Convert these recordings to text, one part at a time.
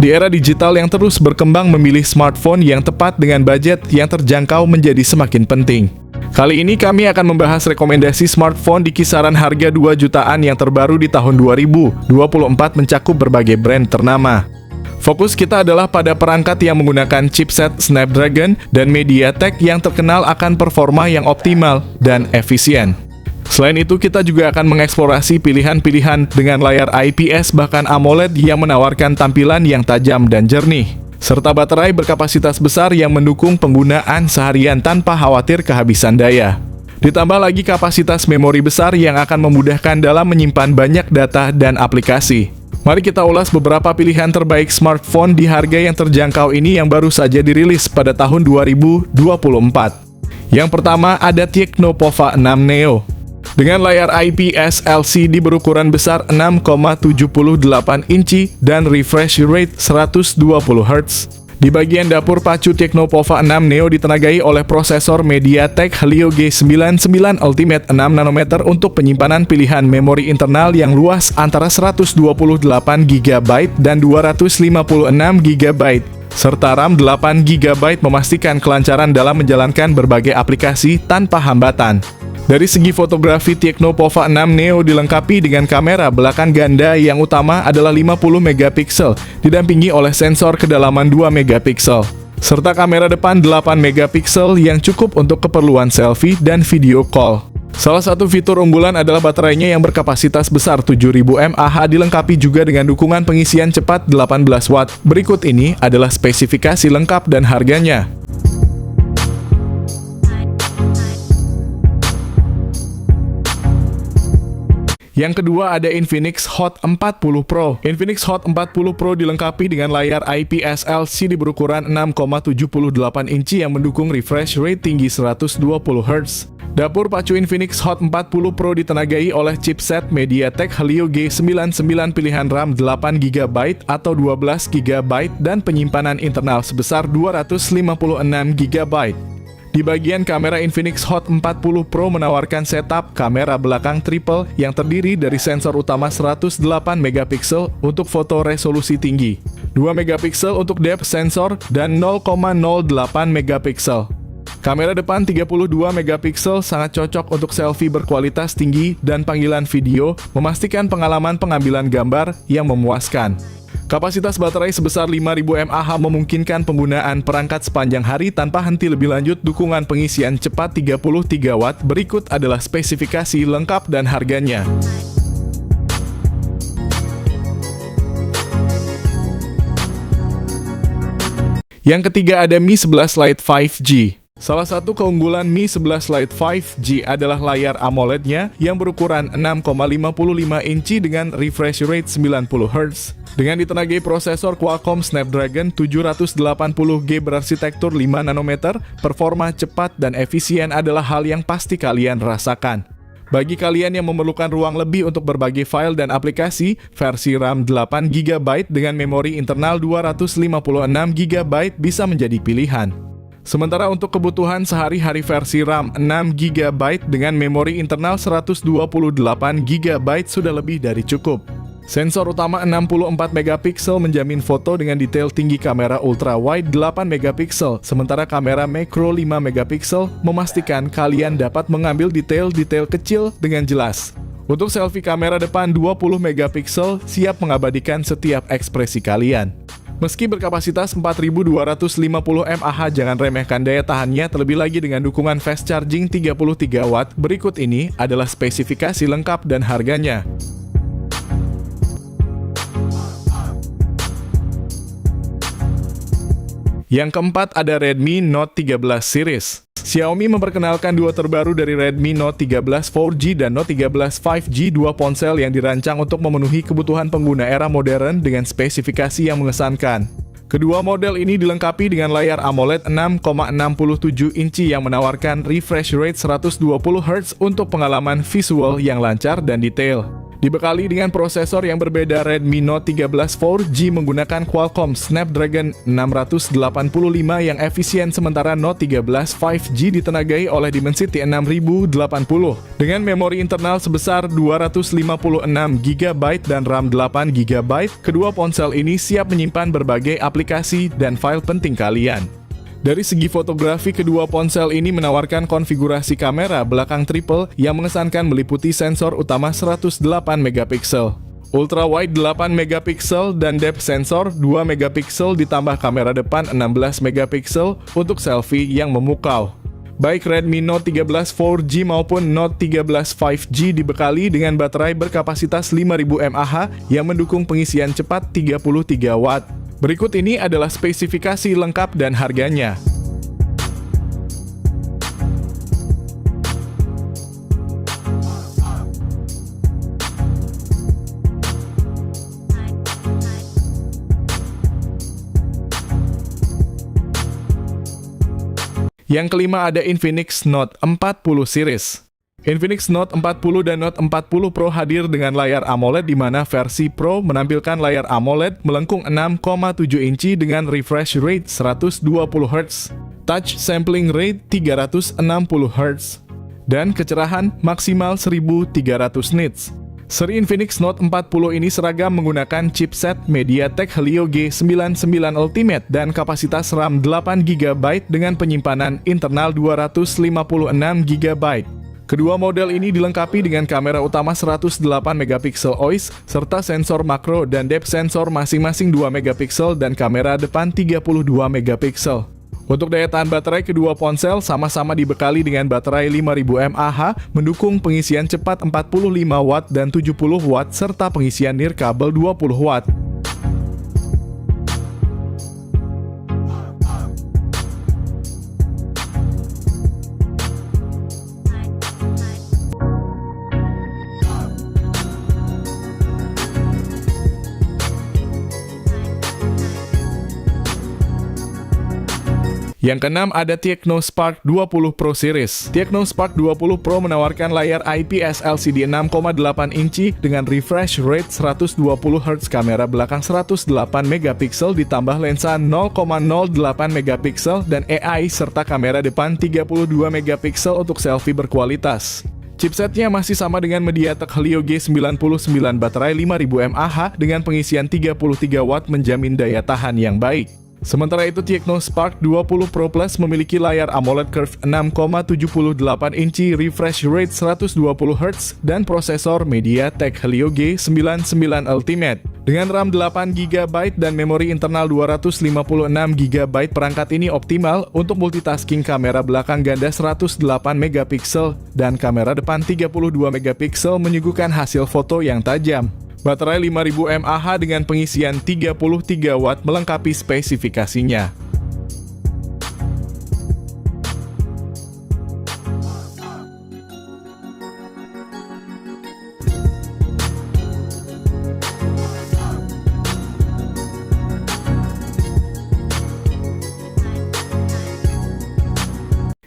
Di era digital yang terus berkembang, memilih smartphone yang tepat dengan budget yang terjangkau menjadi semakin penting. Kali ini kami akan membahas rekomendasi smartphone di kisaran harga 2 jutaan yang terbaru di tahun 2024 mencakup berbagai brand ternama. Fokus kita adalah pada perangkat yang menggunakan chipset Snapdragon dan MediaTek yang terkenal akan performa yang optimal dan efisien. Selain itu, kita juga akan mengeksplorasi pilihan-pilihan dengan layar IPS bahkan AMOLED yang menawarkan tampilan yang tajam dan jernih, serta baterai berkapasitas besar yang mendukung penggunaan seharian tanpa khawatir kehabisan daya. Ditambah lagi kapasitas memori besar yang akan memudahkan dalam menyimpan banyak data dan aplikasi. Mari kita ulas beberapa pilihan terbaik smartphone di harga yang terjangkau ini yang baru saja dirilis pada tahun 2024. Yang pertama ada Tecno Pova 6 Neo. Dengan layar IPS LCD berukuran besar 6,78 inci dan refresh rate 120 Hz. Di bagian dapur pacu, Tecno Pova 6 Neo ditenagai oleh prosesor MediaTek Helio G99 Ultimate 6 nanometer untuk penyimpanan pilihan memori internal yang luas antara 128 GB dan 256 GB, serta RAM 8 GB memastikan kelancaran dalam menjalankan berbagai aplikasi tanpa hambatan. Dari segi fotografi, Tecno Pova 6 Neo dilengkapi dengan kamera belakang ganda yang utama adalah 50 megapiksel, didampingi oleh sensor kedalaman 2 megapiksel, serta kamera depan 8 megapiksel yang cukup untuk keperluan selfie dan video call. Salah satu fitur unggulan adalah baterainya yang berkapasitas besar 7000 mAh, dilengkapi juga dengan dukungan pengisian cepat 18 watt. Berikut ini adalah spesifikasi lengkap dan harganya. Yang kedua ada Infinix Hot 40 Pro. Infinix Hot 40 Pro dilengkapi dengan layar IPS LCD berukuran 6,78 inci yang mendukung refresh rate tinggi 120 Hz. Dapur pacu Infinix Hot 40 Pro ditenagai oleh chipset MediaTek Helio G99 pilihan RAM 8 GB atau 12 GB dan penyimpanan internal sebesar 256 GB. Di bagian kamera, Infinix Hot 40 Pro menawarkan setup kamera belakang triple yang terdiri dari sensor utama 108 megapiksel untuk foto resolusi tinggi, 2 megapiksel untuk depth sensor, dan 0,08 megapiksel. Kamera depan 32 megapiksel sangat cocok untuk selfie berkualitas tinggi dan panggilan video, memastikan pengalaman pengambilan gambar yang memuaskan. Kapasitas baterai sebesar 5000 mAh memungkinkan penggunaan perangkat sepanjang hari tanpa henti. Lebih lanjut, dukungan pengisian cepat 33 watt. Berikut adalah spesifikasi lengkap dan harganya. Yang ketiga ada Mi 11 Lite 5G. Salah satu keunggulan Mi 11 Lite 5G adalah layar AMOLED-nya yang berukuran 6,55 inci dengan refresh rate 90 Hz. Dengan ditenagai prosesor Qualcomm Snapdragon 780G berarsitektur 5 nanometer, performa cepat dan efisien adalah hal yang pasti kalian rasakan. Bagi kalian yang memerlukan ruang lebih untuk berbagai file dan aplikasi, versi RAM 8 GB dengan memori internal 256 GB bisa menjadi pilihan. Sementara untuk kebutuhan sehari-hari, versi RAM 6 GB dengan memori internal 128 GB sudah lebih dari cukup. Sensor utama 64 megapiksel menjamin foto dengan detail tinggi, kamera ultra wide 8 megapiksel, sementara kamera makro 5 megapiksel memastikan kalian dapat mengambil detail-detail kecil dengan jelas. Untuk selfie, kamera depan 20 megapiksel siap mengabadikan setiap ekspresi kalian. Meski berkapasitas 4250 mAh, jangan remehkan daya tahannya, terlebih lagi dengan dukungan fast charging 33 watt. Berikut ini adalah spesifikasi lengkap dan harganya. Yang keempat ada Redmi Note 13 series. Xiaomi memperkenalkan duo terbaru dari Redmi Note 13 4G dan Note 13 5G, dua ponsel yang dirancang untuk memenuhi kebutuhan pengguna era modern dengan spesifikasi yang mengesankan. Kedua model ini dilengkapi dengan layar AMOLED 6,67 inci yang menawarkan refresh rate 120 Hz untuk pengalaman visual yang lancar dan detail. Dibekali dengan prosesor yang berbeda, Redmi Note 13 4G menggunakan Qualcomm Snapdragon 685 yang efisien, sementara Note 13 5G ditenagai oleh Dimensity 6080 dengan memori internal sebesar 256GB dan RAM 8GB. Kedua ponsel ini siap menyimpan berbagai aplikasi dan file penting kalian. Dari segi fotografi, kedua ponsel ini menawarkan konfigurasi kamera belakang triple yang mengesankan meliputi sensor utama 108 megapiksel, ultra wide 8 megapiksel, dan depth sensor 2 megapiksel ditambah kamera depan 16 megapiksel untuk selfie yang memukau. Baik Redmi Note 13 4G maupun Note 13 5G dibekali dengan baterai berkapasitas 5000 mAh yang mendukung pengisian cepat 33 Watt. Berikut ini adalah spesifikasi lengkap dan harganya. Yang kelima ada Infinix Note 40 series. Infinix Note 40 dan Note 40 Pro hadir dengan layar AMOLED, di mana versi Pro menampilkan layar AMOLED melengkung 6,7 inci dengan refresh rate 120Hz, touch sampling rate 360Hz, dan kecerahan maksimal 1300 nits. Seri Infinix Note 40 ini seragam menggunakan chipset MediaTek Helio G99 Ultimate dan kapasitas RAM 8GB dengan penyimpanan internal 256GB. Kedua model ini dilengkapi dengan kamera utama 108 megapiksel OIS serta sensor makro dan depth sensor masing-masing 2 megapiksel dan kamera depan 32 megapiksel. Untuk daya tahan baterai, kedua ponsel sama-sama dibekali dengan baterai 5000 mAh, mendukung pengisian cepat 45 Watt dan 70 Watt serta pengisian nirkabel 20 Watt. Yang keenam ada Tecno Spark 20 Pro Series. Tecno Spark 20 Pro menawarkan layar IPS LCD 6,8 inci dengan refresh rate 120Hz, kamera belakang 108 megapiksel ditambah lensa 0,08 megapiksel dan AI, serta kamera depan 32 megapiksel untuk selfie berkualitas. Chipsetnya masih sama dengan MediaTek Helio G99, baterai 5000 mAh dengan pengisian 33 Watt menjamin daya tahan yang baik. Sementara itu, Tecno Spark 20 Pro Plus memiliki layar AMOLED Curve 6,78 inci, refresh rate 120Hz, dan prosesor MediaTek Helio G99 Ultimate. Dengan RAM 8GB dan memori internal 256GB, perangkat ini optimal untuk multitasking. Kamera belakang ganda 108 megapiksel dan kamera depan 32 megapiksel menyuguhkan hasil foto yang tajam. Baterai 5000 mAh dengan pengisian 33 Watt melengkapi spesifikasinya.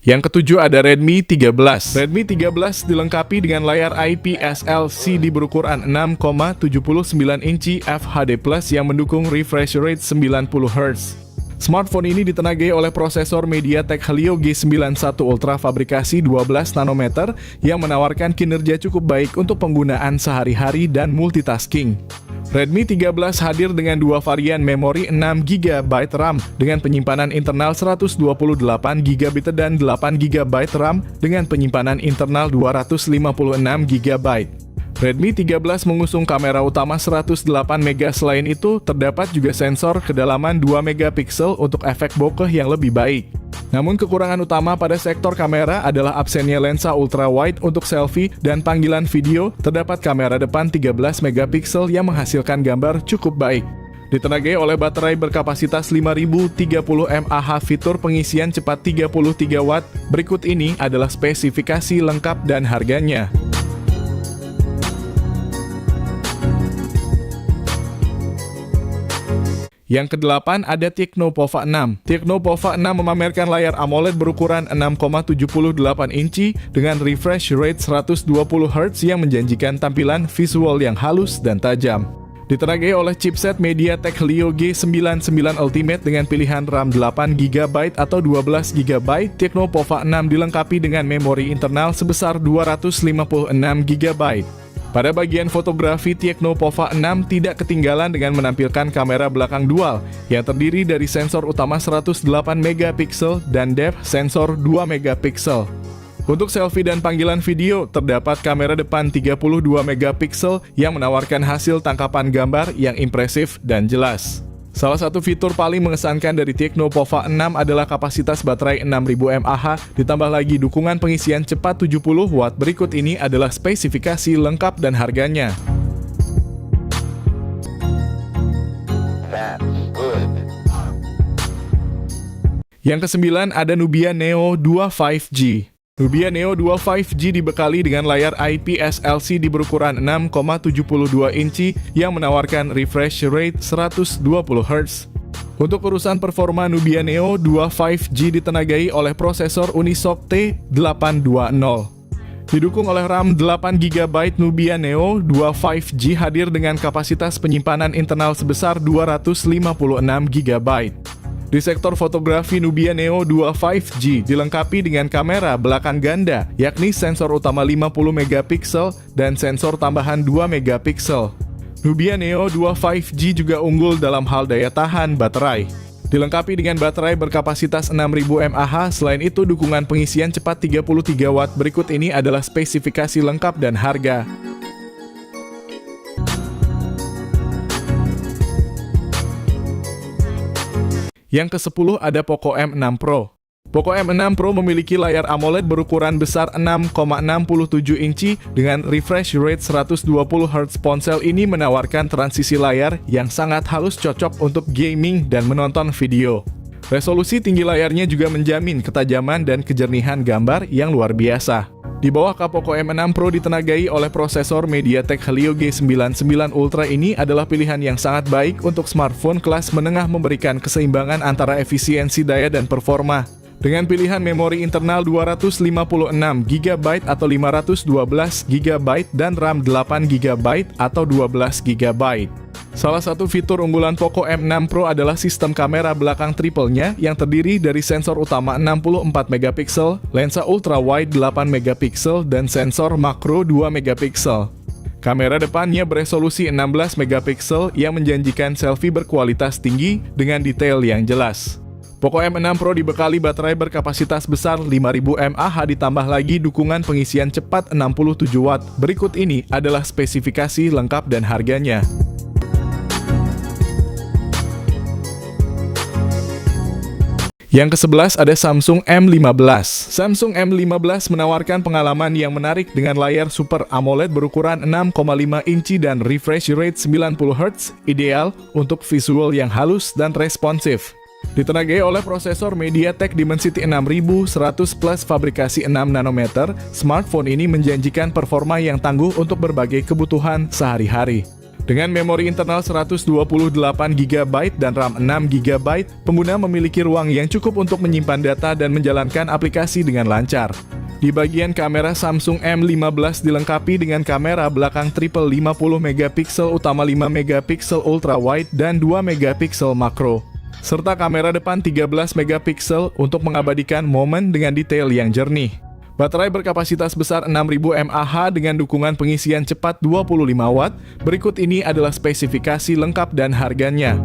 Yang ketujuh ada Redmi 13. Redmi 13 dilengkapi dengan layar IPS LCD berukuran 6,79 inci FHD+ yang mendukung refresh rate 90Hz. Smartphone ini ditenagai oleh prosesor MediaTek Helio G91 Ultra fabrikasi 12 nanometer yang menawarkan kinerja cukup baik untuk penggunaan sehari-hari dan multitasking. Redmi 13 hadir dengan dua varian memori 6GB RAM dengan penyimpanan internal 128GB dan 8GB RAM dengan penyimpanan internal 256GB. Redmi 13 mengusung kamera utama 108MP. Selain itu, terdapat juga sensor kedalaman 2MP untuk efek bokeh yang lebih baik. Namun kekurangan utama pada sektor kamera adalah absennya lensa ultrawide untuk selfie dan panggilan video. Terdapat kamera depan 13MP yang menghasilkan gambar cukup baik. Ditenagai oleh baterai berkapasitas 5030 mAh, fitur pengisian cepat 33 Watt. Berikut ini adalah spesifikasi lengkap dan harganya. Yang ke-8 ada Tecno-Pova 6. Tecno-Pova 6 memamerkan layar AMOLED berukuran 6,78 inci dengan refresh rate 120 Hz yang menjanjikan tampilan visual yang halus dan tajam. Ditenagai oleh chipset MediaTek Helio G99 Ultimate dengan pilihan RAM 8GB atau 12GB, Tecno-Pova 6 dilengkapi dengan memori internal sebesar 256GB. Pada bagian fotografi, Tecno-Pova 6 tidak ketinggalan dengan menampilkan kamera belakang dual yang terdiri dari sensor utama 108MP dan depth sensor 2MP. Untuk selfie dan panggilan video, terdapat kamera depan 32MP yang menawarkan hasil tangkapan gambar yang impresif dan jelas. Salah satu fitur paling mengesankan dari Tecno-Pova 6 adalah kapasitas baterai 6000 mAh, ditambah lagi dukungan pengisian cepat 70W. Berikut ini adalah spesifikasi lengkap dan harganya. Yang ke-9 ada Nubia Neo 2 5G. Nubia Neo 2 5G dibekali dengan layar IPS LCD berukuran 6,72 inci yang menawarkan refresh rate 120 Hz. Untuk urusan performa, Nubia Neo 2 5G ditenagai oleh prosesor Unisoc T820. Didukung oleh RAM 8GB, Nubia Neo 2 5G hadir dengan kapasitas penyimpanan internal sebesar 256GB. Di sektor fotografi, Nubia Neo 2 5G dilengkapi dengan kamera belakang ganda, yakni sensor utama 50MP dan sensor tambahan 2MP. Nubia Neo 2 5G juga unggul dalam hal daya tahan baterai. Dilengkapi dengan baterai berkapasitas 6000 mAh, selain itu dukungan pengisian cepat 33W. Berikut ini adalah spesifikasi lengkap dan harga. Yang ke-10 ada Poco M6 Pro. Poco M6 Pro memiliki layar AMOLED berukuran besar 6,67 inci dengan refresh rate 120Hz. Ponsel ini menawarkan transisi layar yang sangat halus, cocok untuk gaming dan menonton video. Resolusi tinggi layarnya juga menjamin ketajaman dan kejernihan gambar yang luar biasa. Di bawah Poco M6 Pro ditenagai oleh prosesor MediaTek Helio G99 Ultra. Ini adalah pilihan yang sangat baik untuk smartphone kelas menengah, memberikan keseimbangan antara efisiensi daya dan performa. Dengan pilihan memori internal 256GB atau 512GB dan RAM 8GB atau 12GB. Salah satu fitur unggulan Poco M6 Pro adalah sistem kamera belakang triple-nya yang terdiri dari sensor utama 64MP, lensa ultra wide 8MP, dan sensor makro 2MP. Kamera depannya beresolusi 16MP yang menjanjikan selfie berkualitas tinggi dengan detail yang jelas. Poco M6 Pro dibekali baterai berkapasitas besar 5000 mAh, ditambah lagi dukungan pengisian cepat 67W. Berikut ini adalah spesifikasi lengkap dan harganya. Yang ke-11 ada Samsung M15. Samsung M15 menawarkan pengalaman yang menarik dengan layar Super AMOLED berukuran 6,5 inci dan refresh rate 90Hz, ideal untuk visual yang halus dan responsif. Ditenagai oleh prosesor MediaTek Dimensity 6100 Plus fabrikasi 6 nanometer, smartphone ini menjanjikan performa yang tangguh untuk berbagai kebutuhan sehari-hari. Dengan memori internal 128GB dan RAM 6GB, pengguna memiliki ruang yang cukup untuk menyimpan data dan menjalankan aplikasi dengan lancar. Di bagian kamera, Samsung M15 dilengkapi dengan kamera belakang triple 50MP utama 5MP ultra wide dan 2MP makro, serta kamera depan 13MP untuk mengabadikan momen dengan detail yang jernih. Baterai berkapasitas besar 6000 mAh dengan dukungan pengisian cepat 25W. Berikut ini adalah spesifikasi lengkap dan harganya.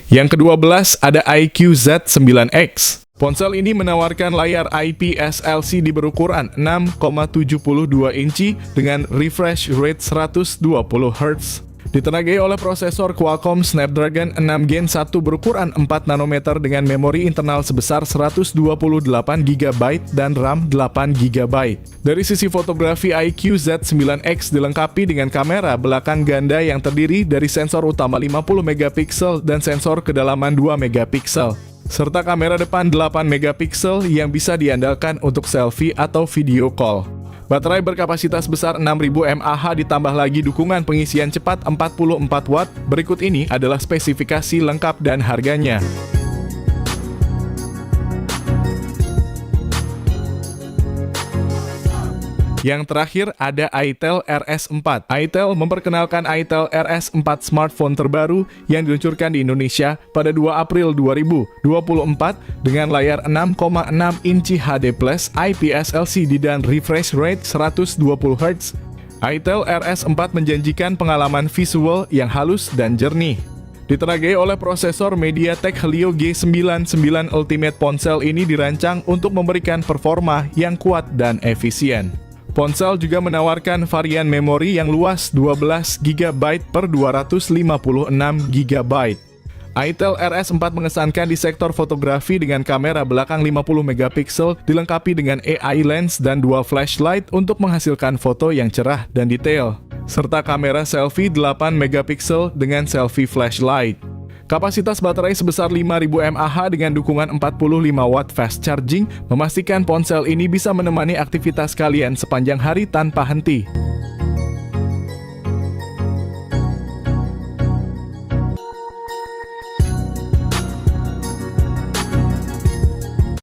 Yang ke-12 ada iQOO Z9X. Ponsel ini menawarkan layar IPS LCD berukuran 6,72 inci dengan refresh rate 120Hz. Ditenagai oleh prosesor Qualcomm Snapdragon 6 Gen 1 berukuran 4 nanometer dengan memori internal sebesar 128GB dan RAM 8GB. Dari sisi fotografi, iQOO Z9X dilengkapi dengan kamera belakang ganda yang terdiri dari sensor utama 50MP dan sensor kedalaman 2MP, serta kamera depan 8MP yang bisa diandalkan untuk selfie atau video call. Baterai berkapasitas besar 6000 mAh ditambah lagi dukungan pengisian cepat 44 Watt. Berikut ini adalah spesifikasi lengkap dan harganya. Yang terakhir ada itel RS4. Itel memperkenalkan itel RS4 smartphone terbaru yang diluncurkan di Indonesia pada 2 April 2024 dengan layar 6,6 inci HD+, IPS LCD dan refresh rate 120 Hz. itel RS4 menjanjikan pengalaman visual yang halus dan jernih. Ditenagai oleh prosesor MediaTek Helio G99 Ultimate, ponsel ini dirancang untuk memberikan performa yang kuat dan efisien. Ponsel juga menawarkan varian memori yang luas 12 GB per 256 GB. itel RS4 mengesankan di sektor fotografi dengan kamera belakang 50 megapiksel dilengkapi dengan AI lens dan 2 flashlight untuk menghasilkan foto yang cerah dan detail, serta kamera selfie 8 megapiksel dengan selfie flashlight. Kapasitas baterai sebesar 5000 mAh dengan dukungan 45 Watt fast charging memastikan ponsel ini bisa menemani aktivitas kalian sepanjang hari tanpa henti.